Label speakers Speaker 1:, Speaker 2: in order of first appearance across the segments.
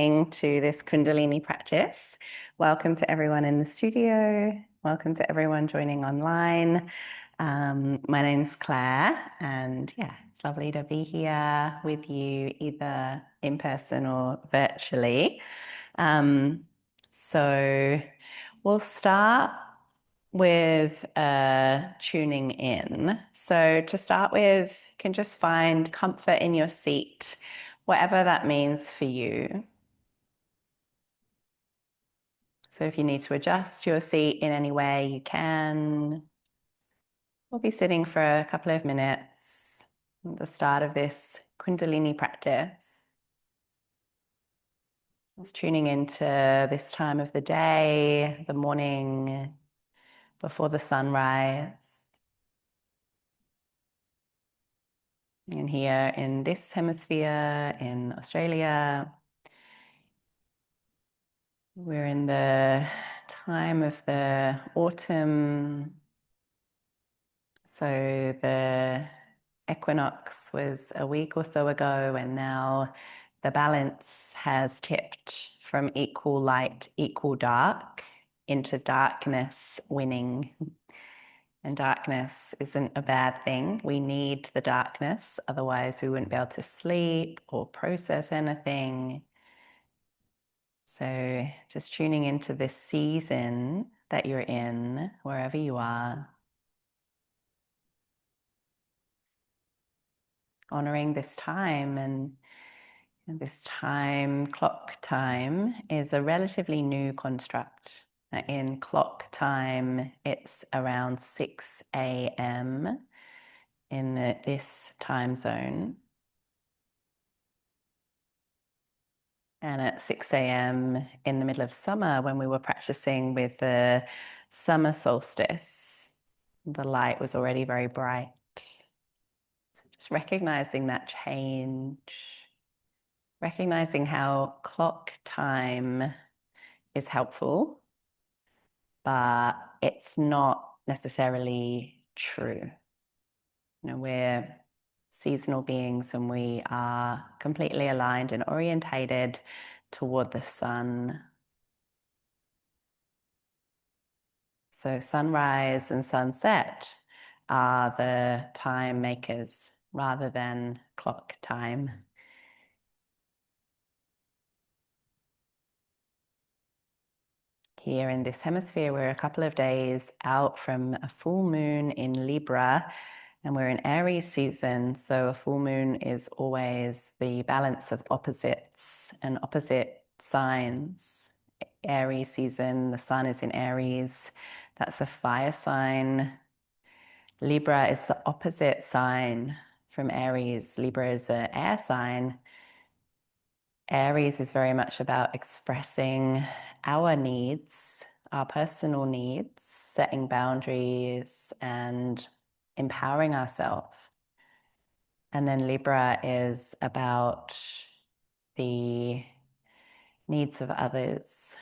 Speaker 1: To this Kundalini practice. Welcome to everyone in the studio. Welcome to everyone joining online. My name's Claire, and it's lovely to be here with you either in person or virtually. So we'll start with tuning in. So to start with, you can just find comfort in your seat, whatever that means for you. So if you need to adjust your seat in any way, you can. We'll be sitting for a couple of minutes at the start of this Kundalini practice. Just tuning into this time of the day, the morning, before the sunrise. And here in this hemisphere, in Australia, we're in the time of the autumn. So the equinox was a week or so ago, and now the balance has tipped from equal light, equal dark into darkness winning. And darkness isn't a bad thing. We need the darkness, otherwise we wouldn't be able to sleep or process anything. So just tuning into this season that you're in, wherever you are. Honoring this time, and this time, clock time, is a relatively new construct. In clock time, it's around 6 a.m. in this time zone. And at 6 a.m. in the middle of summer, when we were practicing with the summer solstice, the light was already very bright. So just recognizing that change. Recognizing how clock time is helpful, but it's not necessarily true. We're seasonal beings, and we are completely aligned and orientated toward the sun. So sunrise and sunset are the time makers rather than clock time. Here in this hemisphere, we're a couple of days out from a full moon in Libra, and we're in Aries season. So a full moon is always the balance of opposites and opposite signs. Aries season, the sun is in Aries. That's a fire sign. Libra is the opposite sign from Aries. Libra is an air sign. Aries is very much about expressing our needs, our personal needs, setting boundaries, and empowering ourselves. And then Libra is about the needs of others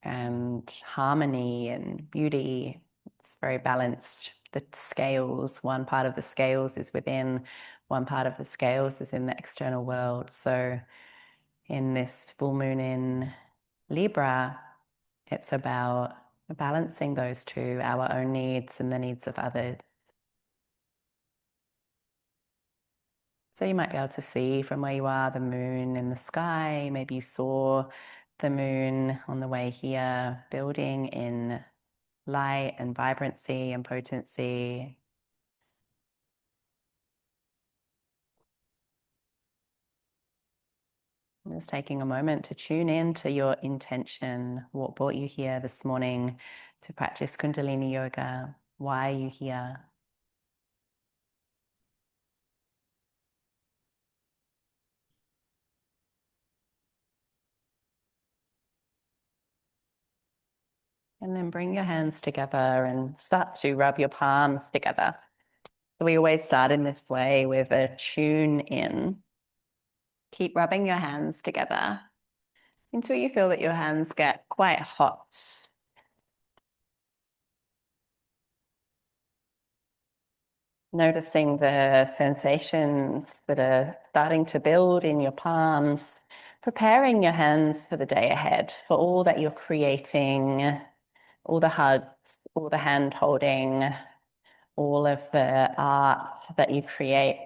Speaker 1: and harmony and beauty. It's very balanced. The scales, one part of the scales is within, one part of the scales is in the external world. So in this full moon in Libra, it's about balancing those two, our own needs and the needs of others. So you might be able to see from where you are the moon in the sky. Maybe you saw the moon on the way here, building in light and vibrancy and potency. Just taking a moment to tune in to your intention. What brought you here this morning to practice Kundalini Yoga? Why are you here? And then bring your hands together and start to rub your palms together. So we always start in this way with a tune in. Keep rubbing your hands together until you feel that your hands get quite hot. Noticing the sensations that are starting to build in your palms preparing your hands for the day ahead, for all that you're creating, all the hugs, all the hand holding, all of the art that you create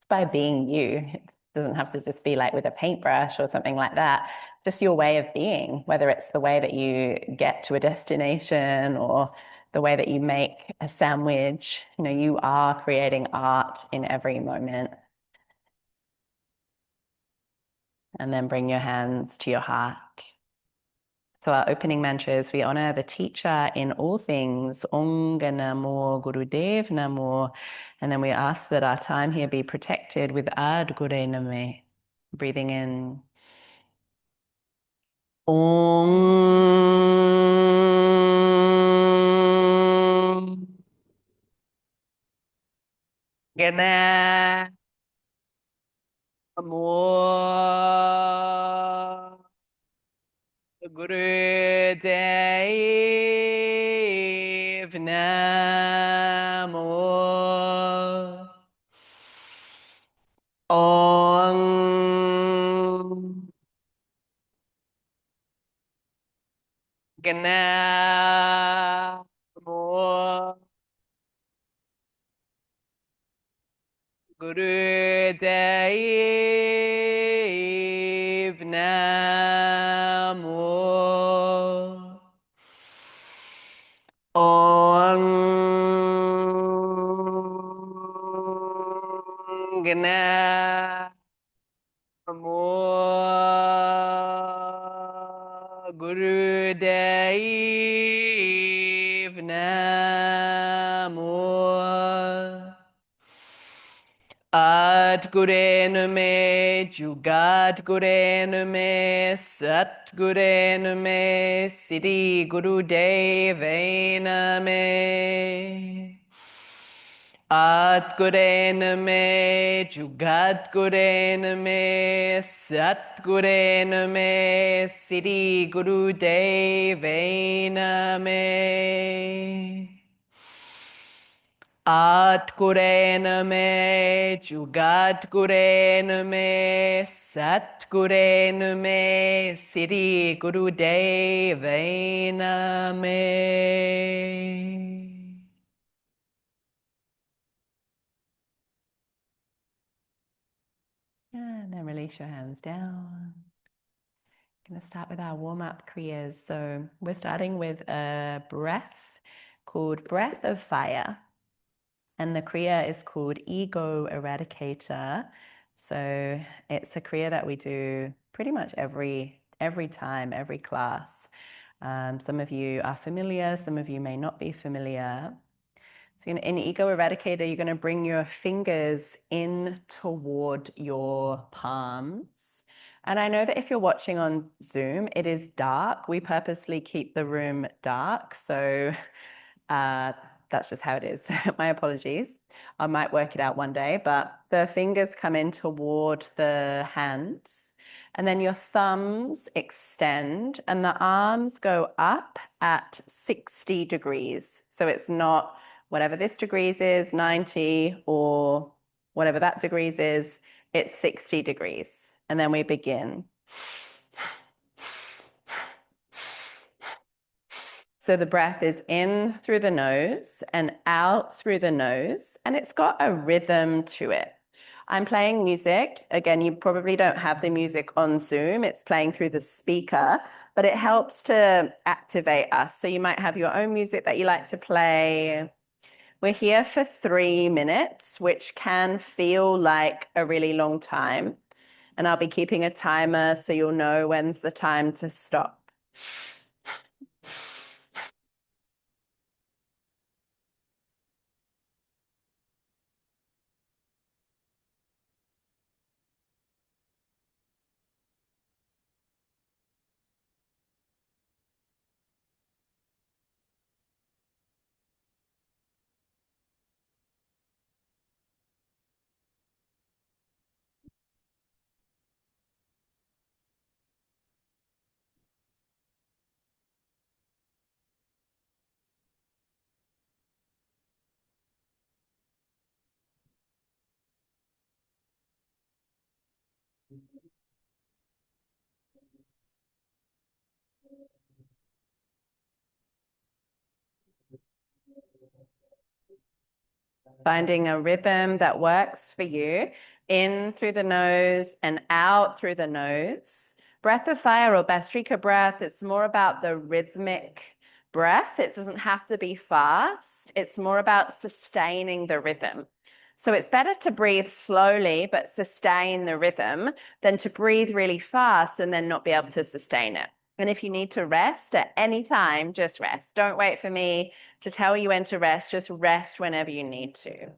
Speaker 1: by being you. It doesn't have to just be like with a paintbrush or something like that. Just your way of being, whether it's the way that you get to a destination or the way that you make a sandwich. You are creating art in every moment. And then bring your hands to your heart. So our opening mantra is we honor the teacher in all things. Om Namo Gurudev Namo. And then we ask that our time here be protected with Ad Gure Name. Breathing in. Om Namo Gurudev Namo. Om Namo Gurudev Namo. Om Namo Gurudev Namo. Ad Gurenu me, Jugat Gurenu me, Sat Gurenu me, Siddhi Guru Devena me. Ad Gurenu me, Jugat Gurenu me, Sat Gurenu me, Siddhi Guru Devena me. At Gurena me, Jugat Gurena me, Sat Gurena me, Siddhi Guru Devena me. And then release your hands down. Going to start with our warm-up kriyas. So we're starting with a breath called Breath of Fire. And the kriya is called Ego Eradicator. So it's a kriya that we do pretty much every time, every class. Some of you are familiar, some of you may not be familiar. So in Ego Eradicator, you're going to bring your fingers in toward your palms. And I know that if you're watching on Zoom, it is dark. We purposely keep the room dark. So that's just how it is. My apologies. I might work it out one day, but the fingers come in toward the hands, and then your thumbs extend and the arms go up at 60 degrees. So it's not whatever this degrees is, 90, or whatever that degrees is, it's 60 degrees. And then we begin. So the breath is in through the nose and out through the nose, and it's got a rhythm to it. I'm playing music. Again, you probably don't have the music on Zoom. It's playing through the speaker, but it helps to activate us. So you might have your own music that you like to play. We're here for 3 minutes, which can feel like a really long time. And I'll be keeping a timer so you'll know when's the time to stop. Finding a rhythm that works for you, in through the nose and out through the nose. Breath of fire or Bastrika breath, it's more about the rhythmic breath. It doesn't have to be fast. It's more about sustaining the rhythm. So it's better to breathe slowly but sustain the rhythm than to breathe really fast and then not be able to sustain it. And if you need to rest at any time, just rest. Don't wait for me to tell you when to rest. Just rest whenever you need to.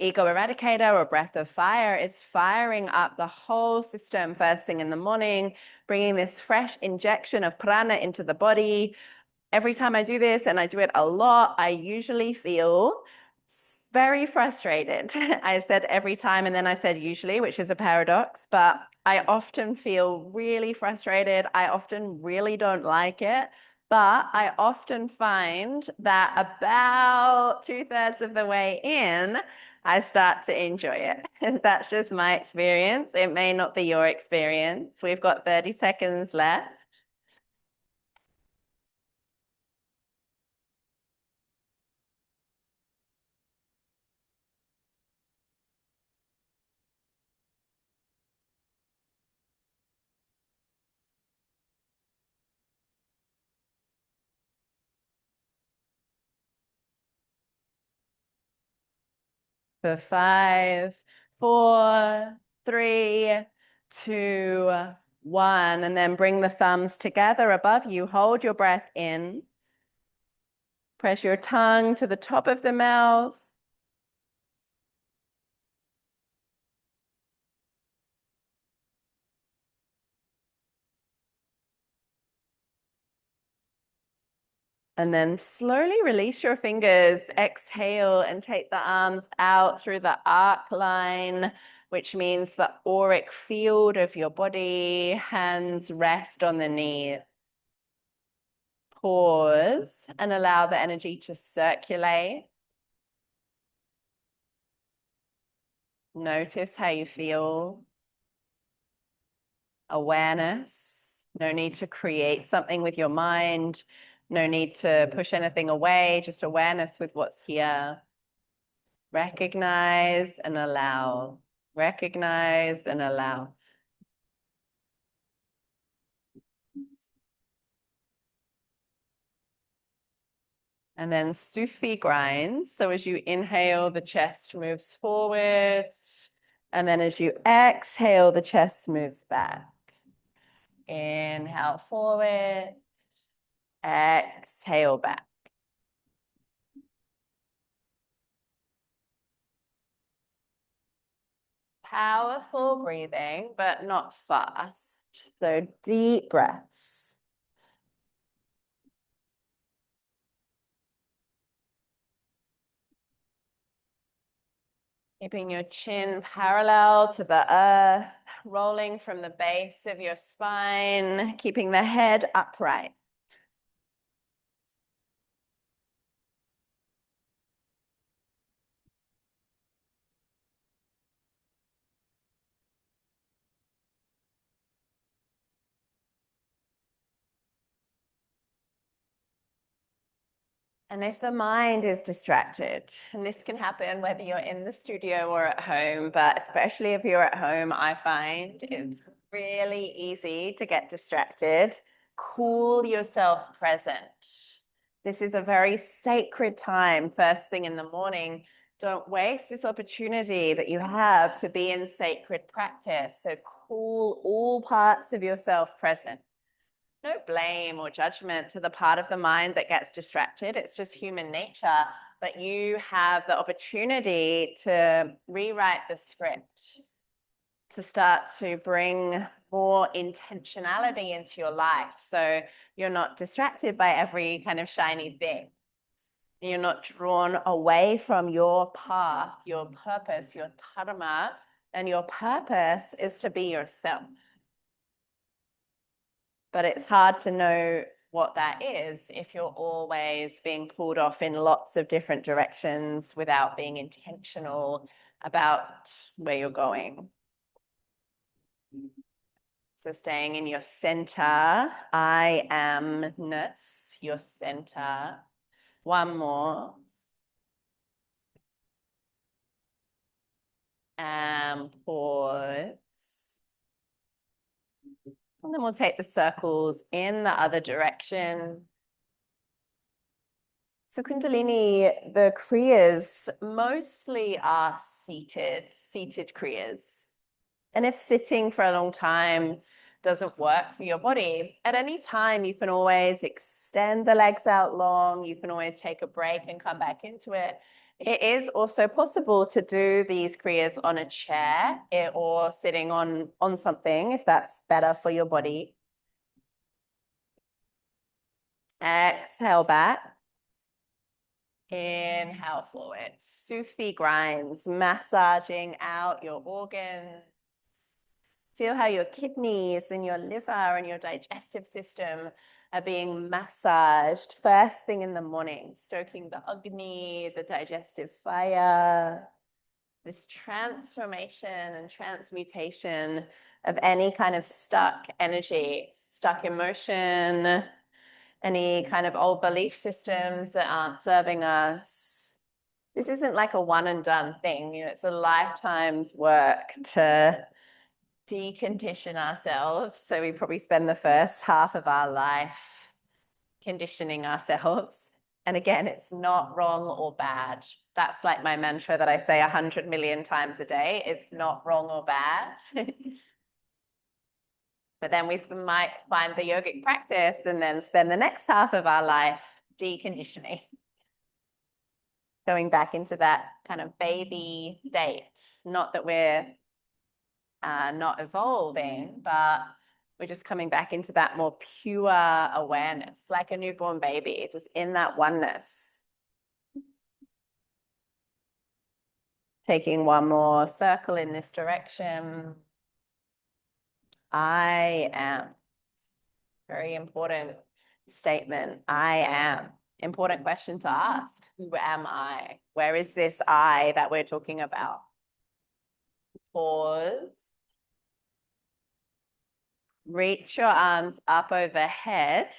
Speaker 1: Ego eradicator or breath of fire is firing up the whole system first thing in the morning, bringing this fresh injection of prana into the body. Every time I do this, and I do it a lot, I usually feel very frustrated. I said every time, and then I said usually, which is a paradox, but I often feel really frustrated. I often really don't like it, but I often find that about 2/3 of the way in, I start to enjoy it. That's just my experience. It may not be your experience. We've got 30 seconds left. For 5, 4, 3, 2, 1. And then bring the thumbs together above you. Hold your breath in. Press your tongue to the top of the mouth. And then slowly release your fingers. Exhale and take the arms out through the arc line, which means the auric field of your body. Hands rest on the knees. Pause and allow the energy to circulate. Notice how you feel. Awareness. No need to create something with your mind. No need to push anything away. Just awareness with what's here. Recognize and allow. Recognize and allow. And then Sufi grinds. So as you inhale, the chest moves forward. And then as you exhale, the chest moves back. Inhale forward. Exhale back. Powerful breathing, but not fast. So deep breaths. Keeping your chin parallel to the earth, rolling from the base of your spine, keeping the head upright. And if the mind is distracted, and this can happen whether you're in the studio or at home, but especially if you're at home, I find it's really easy to get distracted. Cool yourself present. This is a very sacred time, first thing in the morning. Don't waste this opportunity that you have to be in sacred practice. So cool all parts of yourself present. No blame or judgment to the part of the mind that gets distracted. It's just human nature. But you have the opportunity to rewrite the script, to start to bring more intentionality into your life. So you're not distracted by every kind of shiny thing. You're not drawn away from your path, your purpose, your dharma. And your purpose is to be yourself. But it's hard to know what that is if you're always being pulled off in lots of different directions without being intentional about where you're going. So staying in your center, I amness, your center. One more. And pause. And then we'll take the circles in the other direction. So Kundalini, the kriyas mostly are seated kriyas. And if sitting for a long time doesn't work for your body, at any time you can always extend the legs out long. You can always take a break and come back into it. It is also possible to do these kriyas on a chair or sitting on something if that's better for your body. Exhale back. Inhale forward. Sufi grinds, massaging out your organs. Feel how your kidneys and your liver and your digestive system are being massaged first thing in the morning, stoking the Agni, the digestive fire. This transformation and transmutation of any kind of stuck energy, stuck emotion, any kind of old belief systems that aren't serving us. This isn't like a one and done thing. It's a lifetime's work to decondition ourselves. So we probably spend the first half of our life conditioning ourselves. And again, it's not wrong or bad. That's like my mantra that I say 100 million times a day. It's not wrong or bad. But then we might find the yogic practice and then spend the next half of our life deconditioning, going back into that kind of baby state. Not that we're not evolving, but we're just coming back into that more pure awareness, like a newborn baby, just in that oneness. Taking one more circle in this direction. I am. Very important statement. I am. Important question to ask. Who am I? Where is this I that we're talking about? Pause. Reach your arms up overhead.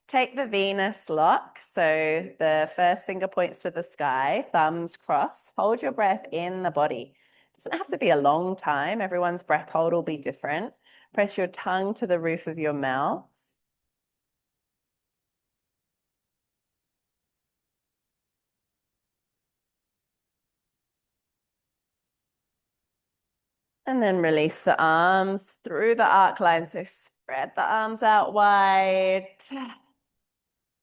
Speaker 1: Take the Venus lock. So the first finger points to the sky, thumbs cross. Hold your breath in the body. It doesn't have to be a long time. Everyone's breath hold will be different. Press your tongue to the roof of your mouth. And then release the arms through the arc line. So spread the arms out wide.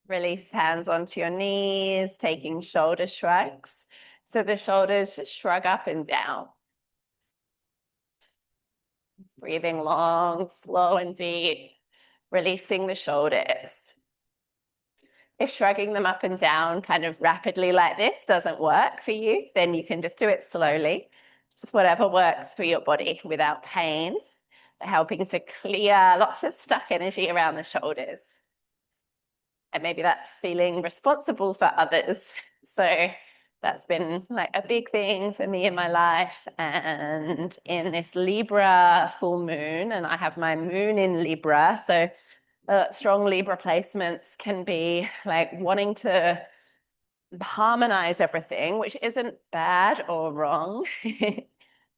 Speaker 1: Release hands onto your knees, taking shoulder shrugs. So the shoulders just shrug up and down. Just breathing long, slow, and deep. Releasing the shoulders. If shrugging them up and down kind of rapidly like this doesn't work for you, then you can just do it slowly. Just whatever works for your body without pain, helping to clear lots of stuck energy around the shoulders. And maybe that's feeling responsible for others. So that's been like a big thing for me in my life. And in this Libra full moon, and I have my moon in Libra, so strong Libra placements can be like wanting to harmonize everything, which isn't bad or wrong,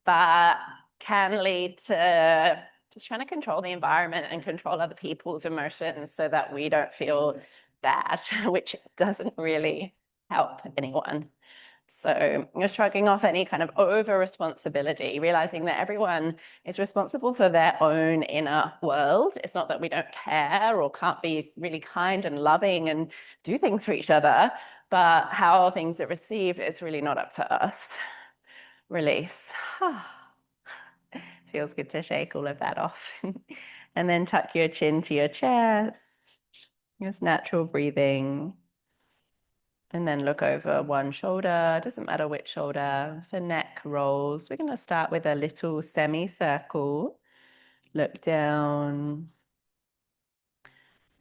Speaker 1: but can lead to just trying to control the environment and control other people's emotions so that we don't feel bad, which doesn't really help anyone. So you're shrugging off any kind of over responsibility, realizing that everyone is responsible for their own inner world. It's not that we don't care or can't be really kind and loving and do things for each other, but how things are received is really not up to us. Release. Feels good to shake all of that off. And then tuck your chin to your chest. Just natural breathing. And then look over one shoulder, doesn't matter which shoulder. For neck rolls, we're going to start with a little semicircle. Look down.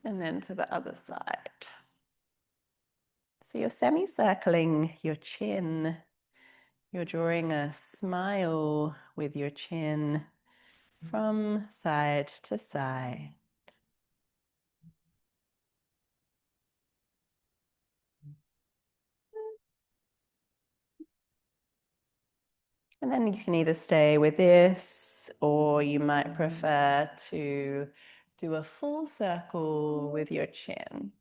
Speaker 1: And then to the other side. So you're semicircling your chin. You're drawing a smile with your chin from side to side. And then you can either stay with this, or you might prefer to do a full circle with your chin.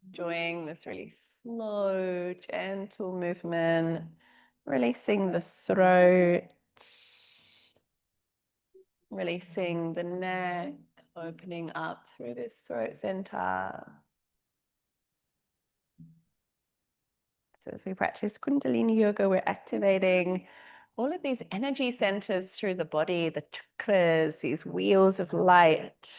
Speaker 1: Enjoying this really slow, gentle movement, releasing the throat, releasing the neck, opening up through this throat center. So as we practice Kundalini Yoga, we're activating all of these energy centers through the body, the chakras, these wheels of light.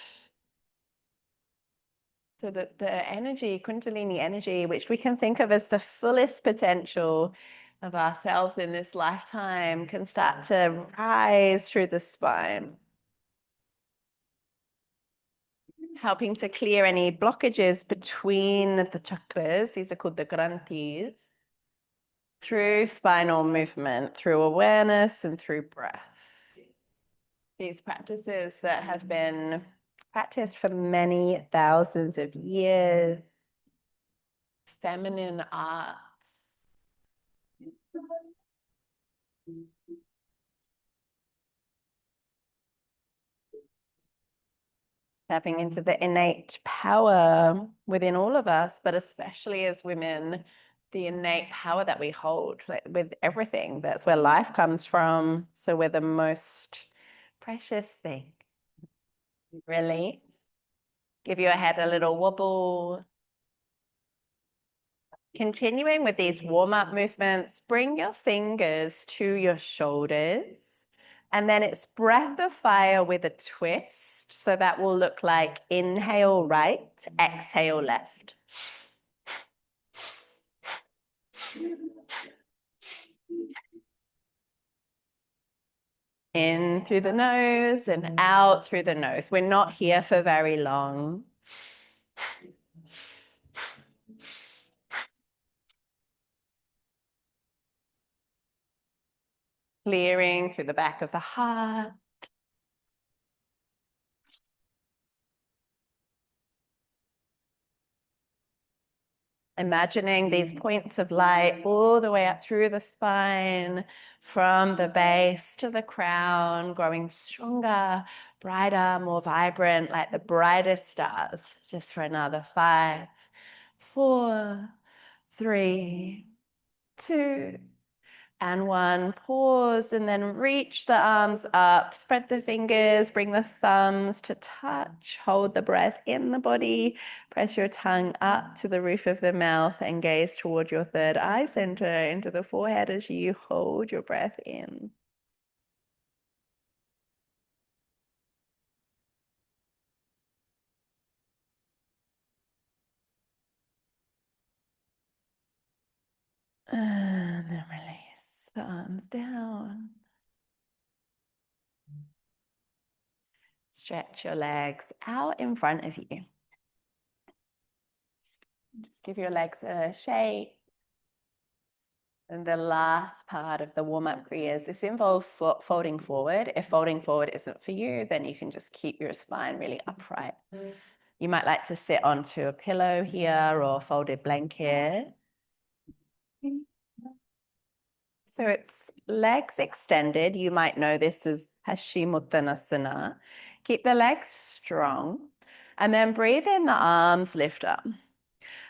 Speaker 1: So that the energy, Kundalini energy, which we can think of as the fullest potential of ourselves in this lifetime, can start to rise through the spine, helping to clear any blockages between the chakras. These are called the granthis, through spinal movement, through awareness and through breath. These practices that have been practiced for many thousands of years, feminine arts. Tapping into the innate power within all of us, but especially as women, the innate power that we hold with everything. That's where life comes from. So we're the most precious thing. Release. Give your head a little wobble. Continuing with these warm-up movements, bring your fingers to your shoulders. And then it's breath of fire with a twist. So that will look like inhale right, exhale left. In through the nose and out through the nose. We're not here for very long. Clearing through the back of the heart. Imagining these points of light all the way up through the spine, from the base to the crown, growing stronger, brighter, more vibrant, like the brightest stars. Just for another 5, 4, 3, 2, and 1. Pause and then reach the arms up, spread the fingers, bring the thumbs to touch, hold the breath in the body, press your tongue up to the roof of the mouth and gaze toward your third eye center into the forehead as you hold your breath in. And then release the arms down. Stretch your legs out in front of you. Just give your legs a shake. And the last part of the warm-up kriyas, this involves folding forward. If folding forward isn't for you, then you can just keep your spine really upright. You might like to sit onto a pillow here or folded blanket. So it's legs extended. You might know this as Paschimottanasana. Keep the legs strong. And then breathe in, the arms lift up.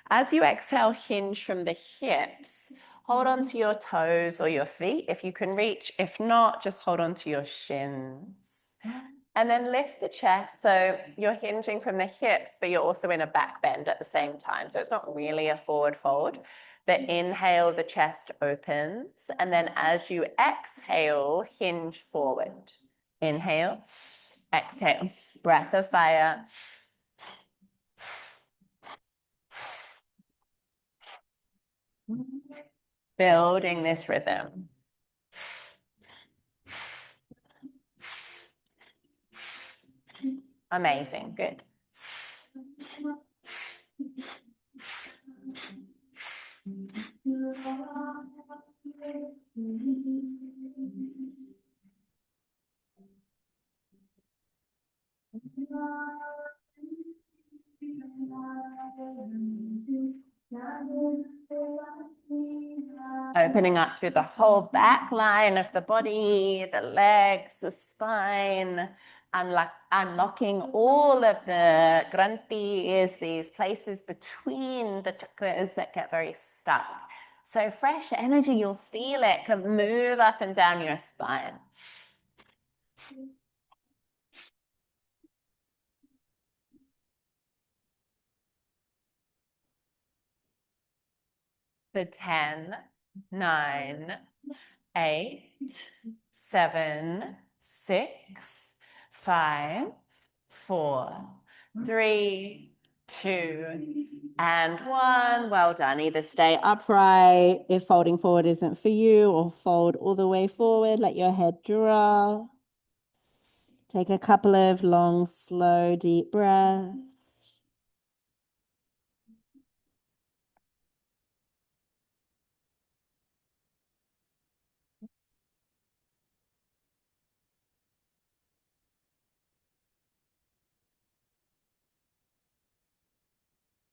Speaker 1: As you exhale, hinge from the hips. Hold on to your toes or your feet if you can reach. If not, just hold on to your shins. And then lift the chest. So you're hinging from the hips, but you're also in a back bend at the same time. So it's not really a forward fold. The inhale, the chest opens. And then as you exhale, hinge forward. Inhale, exhale. Breath of fire. Building this rhythm. Amazing, good. Opening up through the whole back line of the body, the legs, the spine, unlocking all of the granthis, these places between the chakras that get very stuck. So fresh energy, you'll feel it can move up and down your spine. For 10, 9, 8, 7, 6, 5, 4, 3, 2, and 1. Well done. Either stay upright if folding forward isn't for you, or fold all the way forward. Let your head drop. Take a couple of long, slow, deep breaths.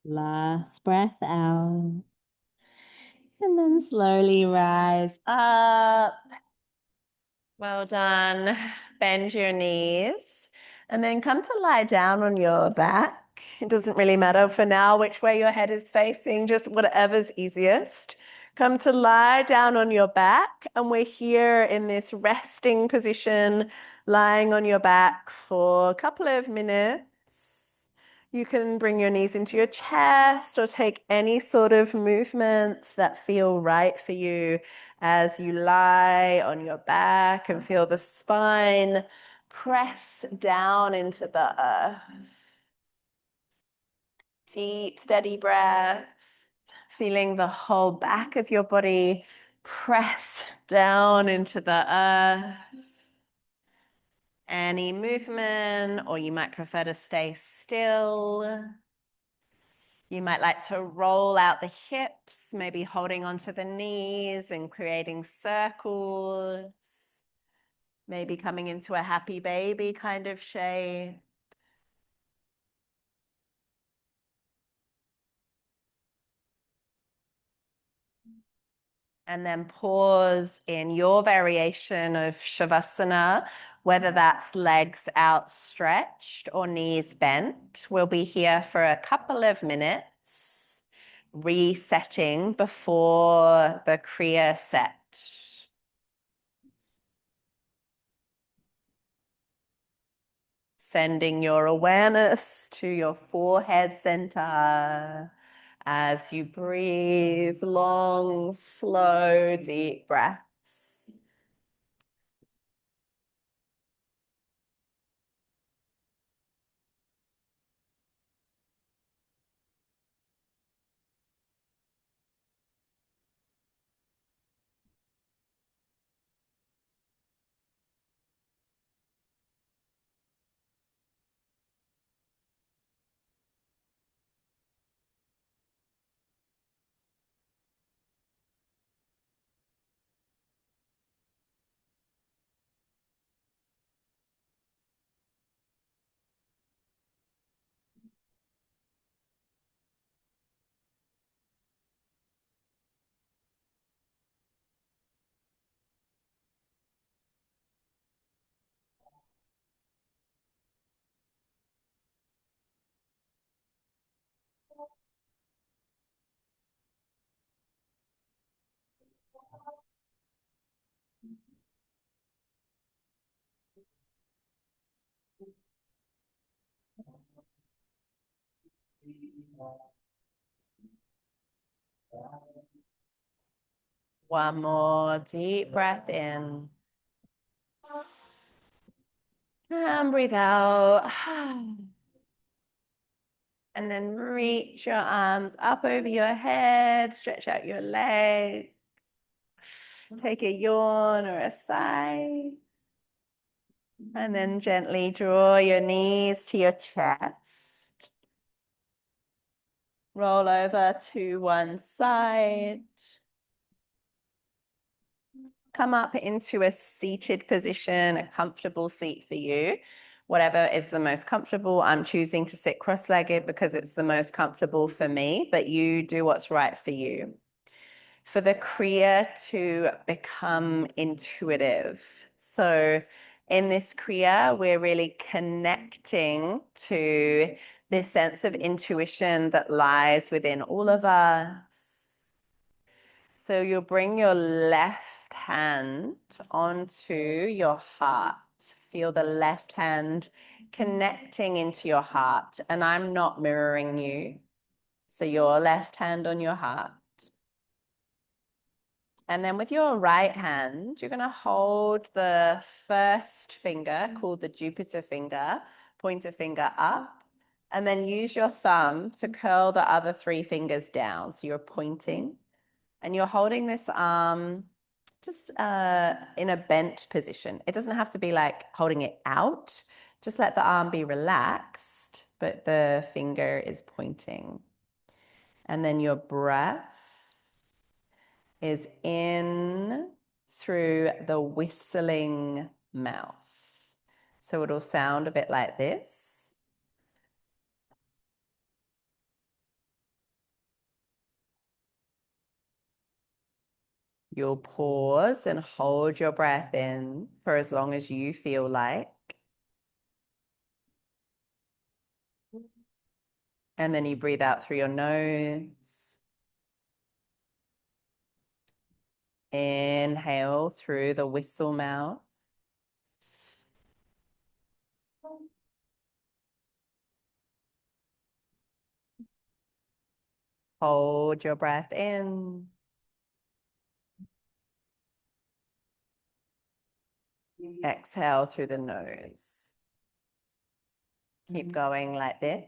Speaker 1: Last breath out. And then slowly rise up. Well done. Bend your knees and then come to lie down on your back. It doesn't really matter for now which way your head is facing, just whatever's easiest. Come to lie down on your back, and we're here in this resting position, lying on your back for a couple of minutes. You can bring your knees into your chest or take any sort of movements that feel right for you as you lie on your back and feel the spine press down into the earth. Deep, steady breaths, feeling the whole back of your body press down into the earth. Any movement, or you might prefer to stay still. You might like to roll out the hips, maybe holding onto the knees and creating circles. Maybe coming into a happy baby kind of shape. And then pause in your variation of Shavasana, whether that's legs outstretched or knees bent. We'll be here for a couple of minutes, resetting before the kriya set. Sending your awareness to your forehead center as you breathe long, slow, deep breaths. One more deep breath in. And breathe out. And then reach your arms up over your head, stretch out your legs. Take a yawn or a sigh. And then gently draw your knees to your chest. Roll over to one side. Come up into a seated position, a comfortable seat for you. whatever is the most comfortable. I'm choosing to sit cross-legged because it's the most comfortable for me, but you do what's right for you. For the kriya to become intuitive. So in this kriya, we're really connecting to this sense of intuition that lies within all of us. So you'll bring your left hand onto your heart. Feel the left hand connecting into your heart. And I'm not mirroring you. So your left hand on your heart. And then with your right hand, you're going to hold the first finger, called the Jupiter finger, pointer finger up, and then use your thumb to curl the other three fingers down. So you're pointing, and you're holding this arm just in a bent position. It doesn't have to be like holding it out. Just let the arm be relaxed, but the finger is pointing. And then your breath is in through the whistling mouth. So it'll sound a bit like this. You'll pause and hold your breath in for as long as you feel like. And then you breathe out through your nose. Inhale through the whistle mouth. Hold your breath in. Exhale through the nose. Keep going like this.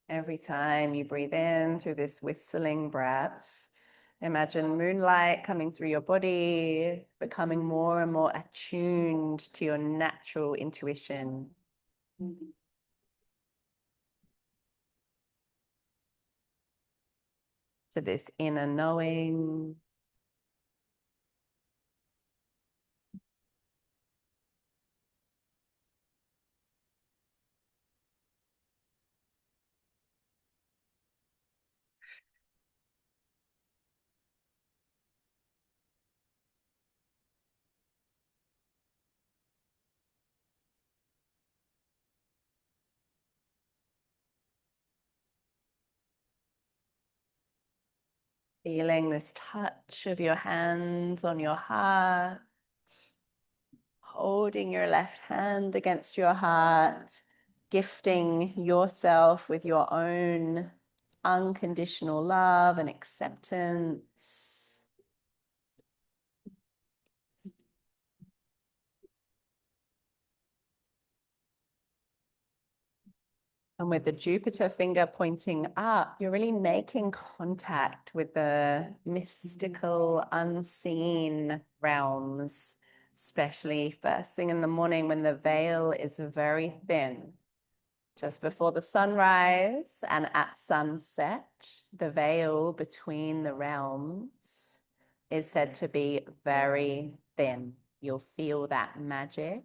Speaker 1: Every time you breathe in through this whistling breath, imagine moonlight coming through your body, becoming more and more attuned to your natural intuition. To this inner knowing. Feeling this touch of your hands on your heart. Holding your left hand against your heart, gifting yourself with your own unconditional love and acceptance. And with the Jupiter finger pointing up, you're really making contact with the mystical, unseen realms, especially first thing in the morning when the veil is very thin. Just before the sunrise and at sunset, the veil between the realms is said to be very thin. You'll feel that magic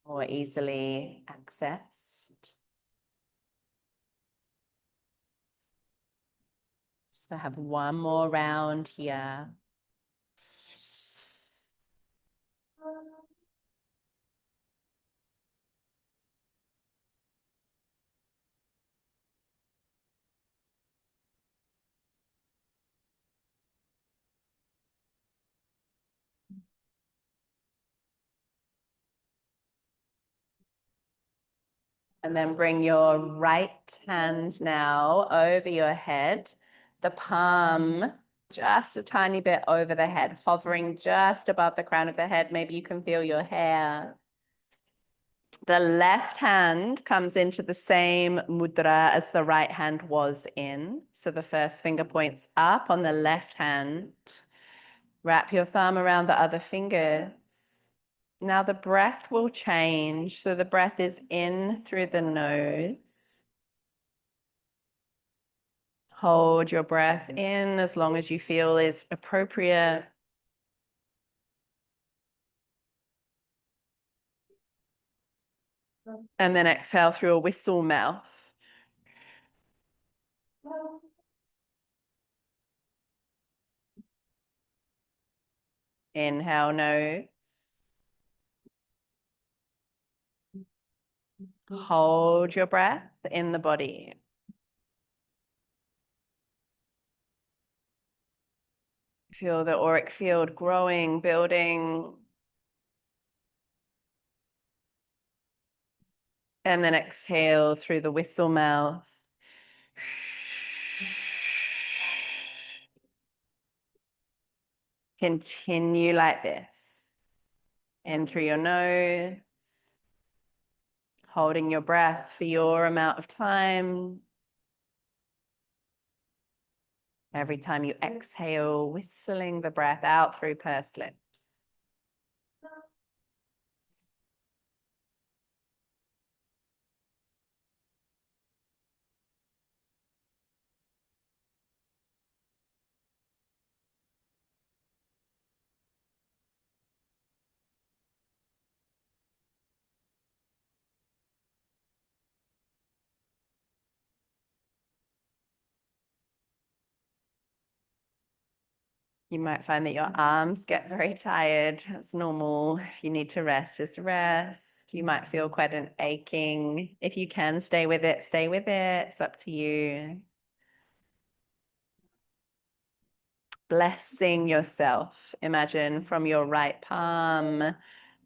Speaker 1: more easily accessed. Just to have one more round here. And then bring your right hand now over your head, the palm just a tiny bit over the head, hovering just above the crown of the head. Maybe you can feel your hair. The left hand comes into the same mudra as the right hand was in. So the first finger points up on the left hand. Wrap your thumb around the other fingers. Now the breath will change. So the breath is in through the nose. Hold your breath in as long as you feel is appropriate. And then exhale through a whistle mouth. Inhale, nose. Hold your breath in the body. Feel the auric field growing, building. And then exhale through the whistle mouth. Continue like this. In through your nose. Holding your breath for your amount of time. Every time you exhale, whistling the breath out through pursed lips. You might find that your arms get very tired. It's normal. If you need to rest, just rest. You might feel quite an aching. If you can stay with it, stay with it. It's up to you. Blessing yourself. Imagine from your right palm,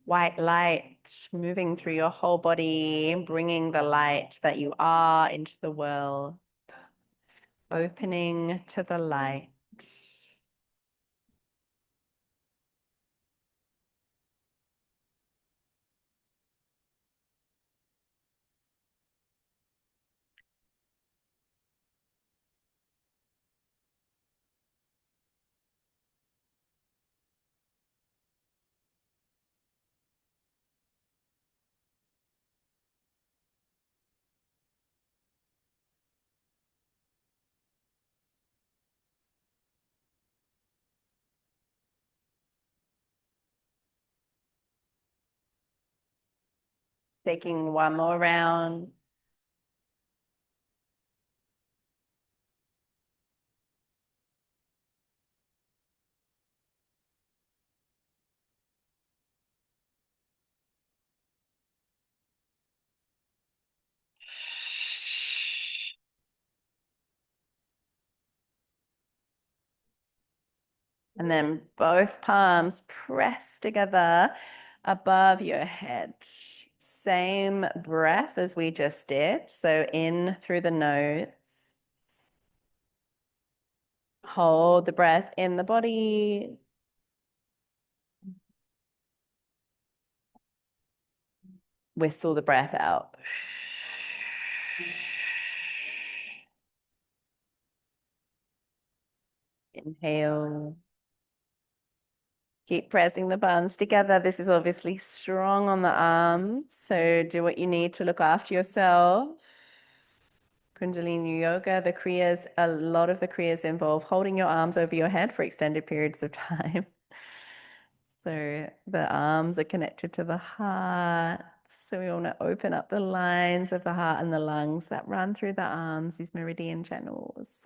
Speaker 1: white light moving through your whole body, bringing the light that you are into the world. Opening to the light. Taking one more round. And then both palms press together above your head. Same breath as we just did. So in through the nose. Hold the breath in the body. Whistle the breath out. Inhale. Keep pressing the palms together. This is obviously strong on the arms, so do what you need to look after yourself. Kundalini yoga, the kriyas, a lot of the kriyas involve holding your arms over your head for extended periods of time. So the arms are connected to the heart. So we want to open up the lines of the heart and the lungs that run through the arms, these meridian channels.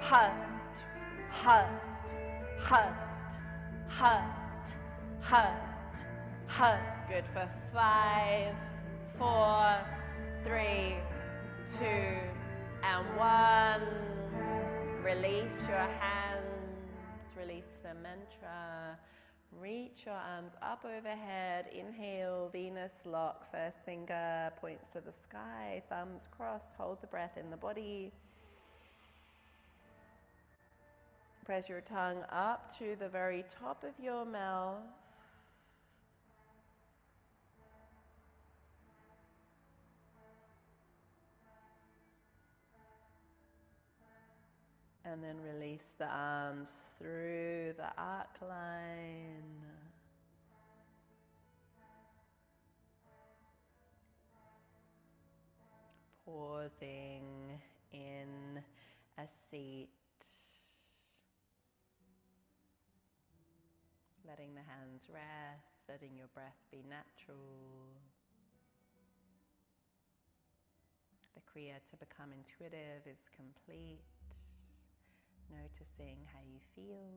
Speaker 1: hut, hut, hut, hut, hut, hut. Good for 5, 4, 3, 2, and 1. Release your hands, release the mantra. Reach your arms up overhead. Inhale, Venus lock. First finger points to the sky, thumbs cross. Hold the breath in the body. Press your tongue up to the very top of your mouth. And then release the arms through the arc line. Pausing in a seat. Letting the hands rest, letting your breath be natural. The kriya to become intuitive is complete. Noticing how you feel.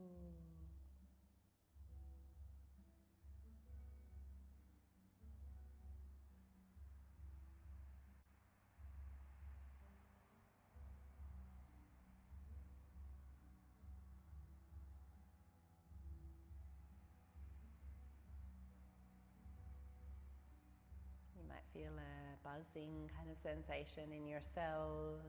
Speaker 1: You might feel a buzzing kind of sensation in your cells.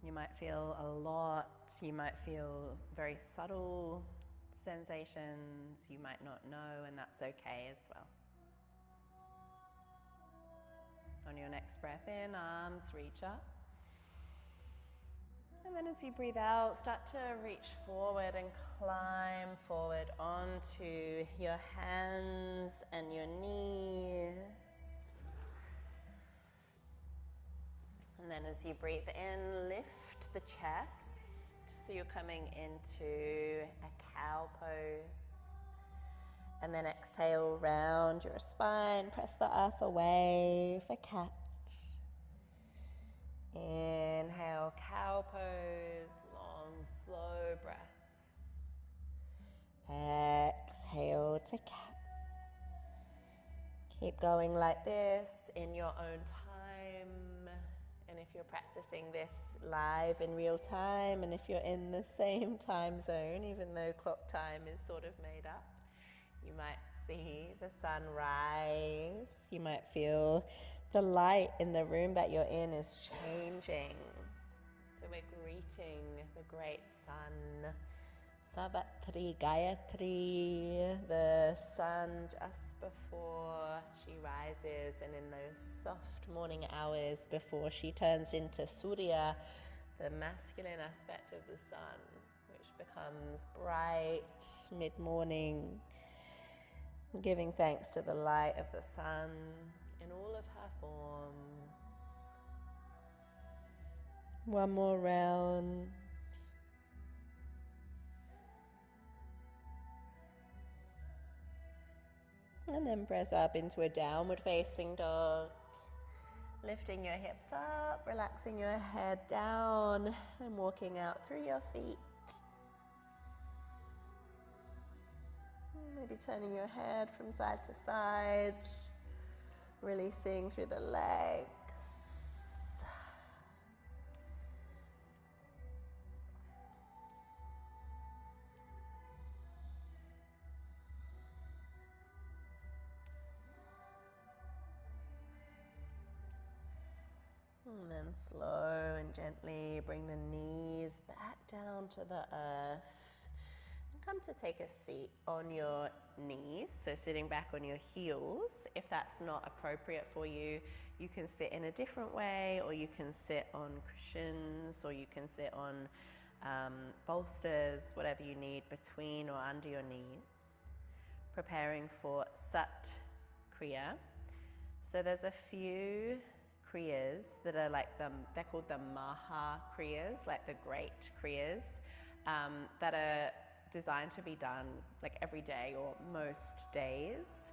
Speaker 1: You might feel a lot. You might feel very subtle sensations you might not know, and that's okay as well. On your next breath in, arms reach up. And then as you breathe out, start to reach forward and climb forward onto your hands and your knees. And then as you breathe in, lift the chest. So you're coming into a cow pose. And then exhale, round your spine, press the earth away for cat. Inhale, cow pose, long, slow breaths. Exhale to cat. Keep going like this in your own time. And if you're practicing this live in real time, and if you're in the same time zone, even though clock time is sort of made up, you might see the sun rise. You might feel the light in the room that you're in is changing. So we're greeting the great sun, Savatri Gayatri, the sun just before she rises, and in those soft morning hours before she turns into Surya, the masculine aspect of the sun, which becomes bright mid-morning, giving thanks to the light of the sun in all of her forms. One more round. And then press up into a downward facing dog. Lifting your hips up, relaxing your head down, and walking out through your feet. Maybe turning your head from side to side, releasing through the legs. And then slow and gently bring the knees back down to the earth. And come to take a seat on your knees, so sitting back on your heels. If that's not appropriate for you, you can sit in a different way, or you can sit on cushions, or you can sit on bolsters, whatever you need between or under your knees. Preparing for Sat Kriya. So there's a few kriyas that are like they're called the Maha kriyas, like the great kriyas, that are designed to be done like every day or most days.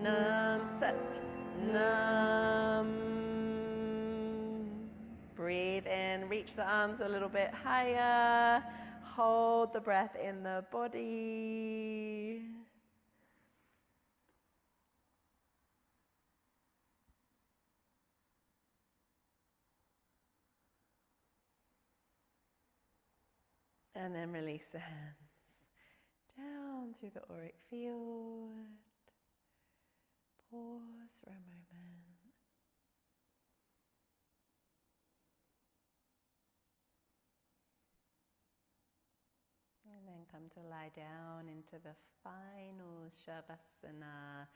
Speaker 1: Nam, Sat, Nam. Breathe in, reach the arms a little bit higher. Hold the breath in the body. And then release the hands down through the auric field. Pause for a moment. And then come to lie down into the final Shavasana,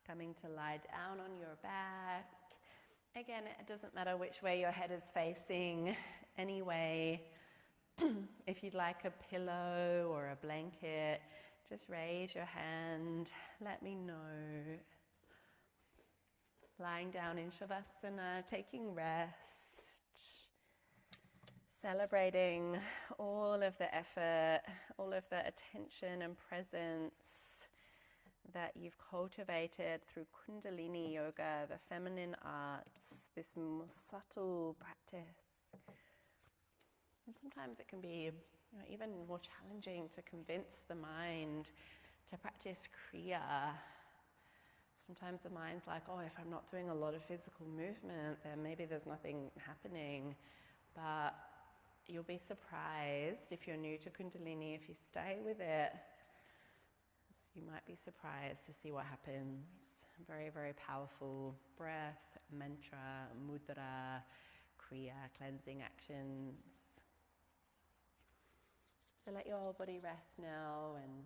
Speaker 1: coming to lie down on your back. Again, it doesn't matter which way your head is facing, anyway. If you'd like a pillow or a blanket, just raise your hand, let me know. Lying down in Shavasana, taking rest, celebrating all of the effort, all of the attention and presence that you've cultivated through Kundalini Yoga, the feminine arts, this more subtle practice. And sometimes it can be even more challenging to convince the mind to practice kriya. Sometimes the mind's like, oh, if I'm not doing a lot of physical movement, then maybe there's nothing happening. But you'll be surprised if you're new to Kundalini, if you stay with it, you might be surprised to see what happens. Very, very powerful breath, mantra, mudra, kriya, cleansing actions. So let your whole body rest now and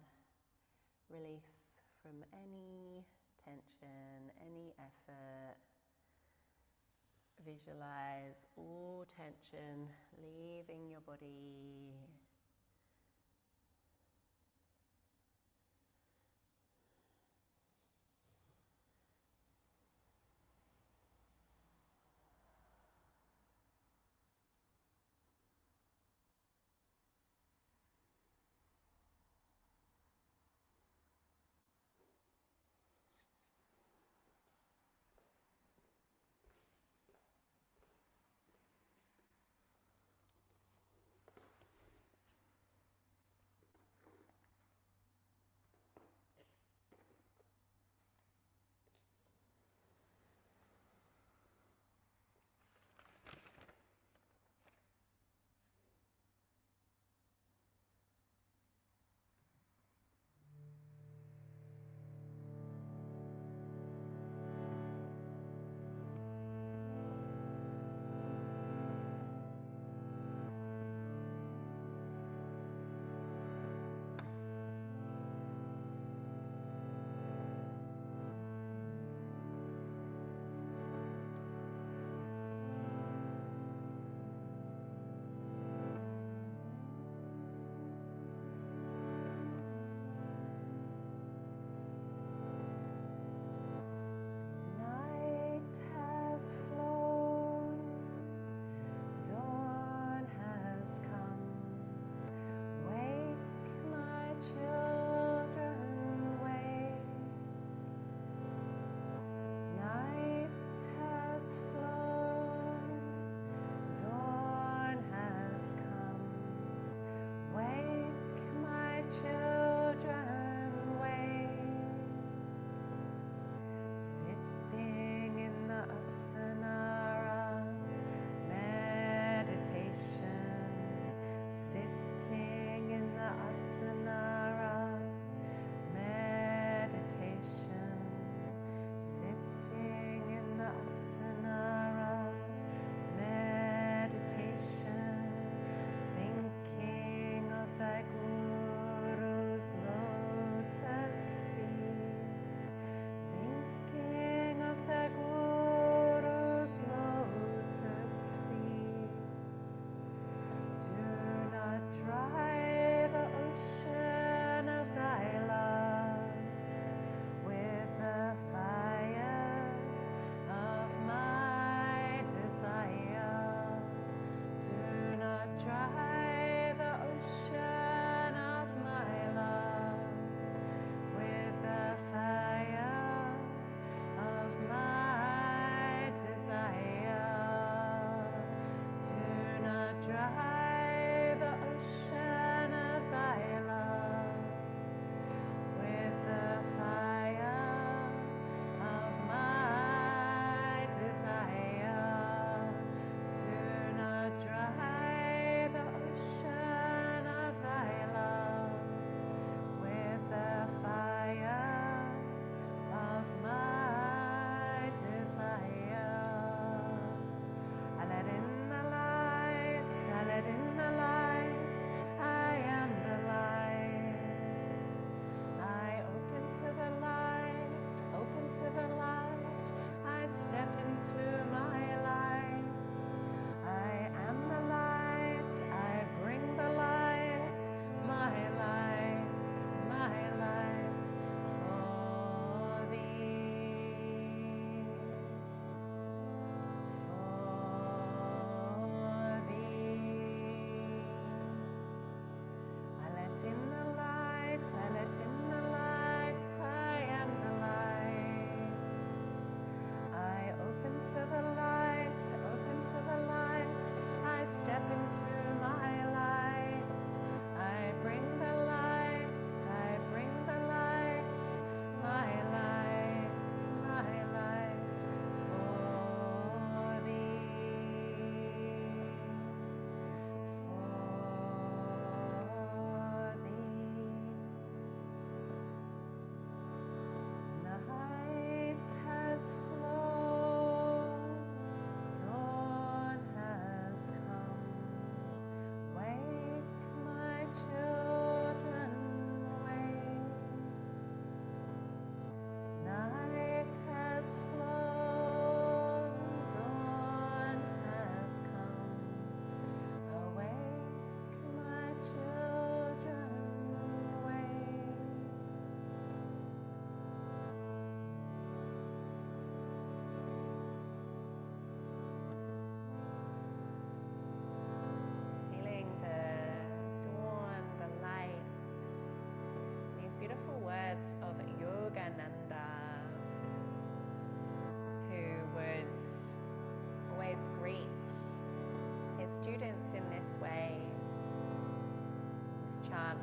Speaker 1: release from any tension, any effort. Visualize all tension leaving your body.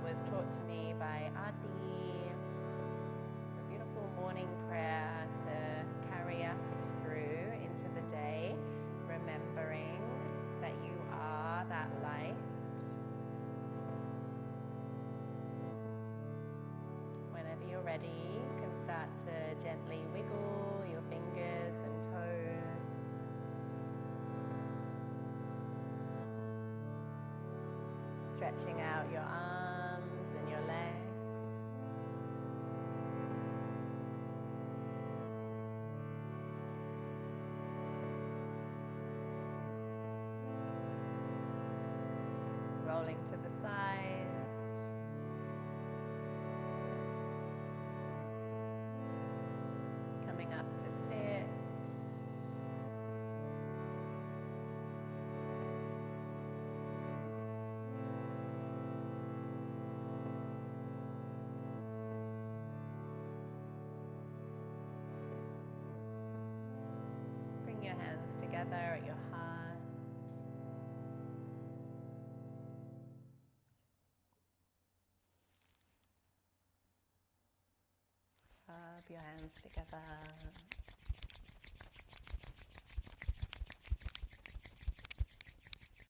Speaker 1: was taught to me by Adi. It's a beautiful morning prayer to carry us through into the day, remembering that you are that light. Whenever you're ready, you can start to gently wiggle your fingers and toes. Stretching out your arms and your legs. Rolling to the side. Coming up to sit. Bring your hands together at your heart. Rub your hands together.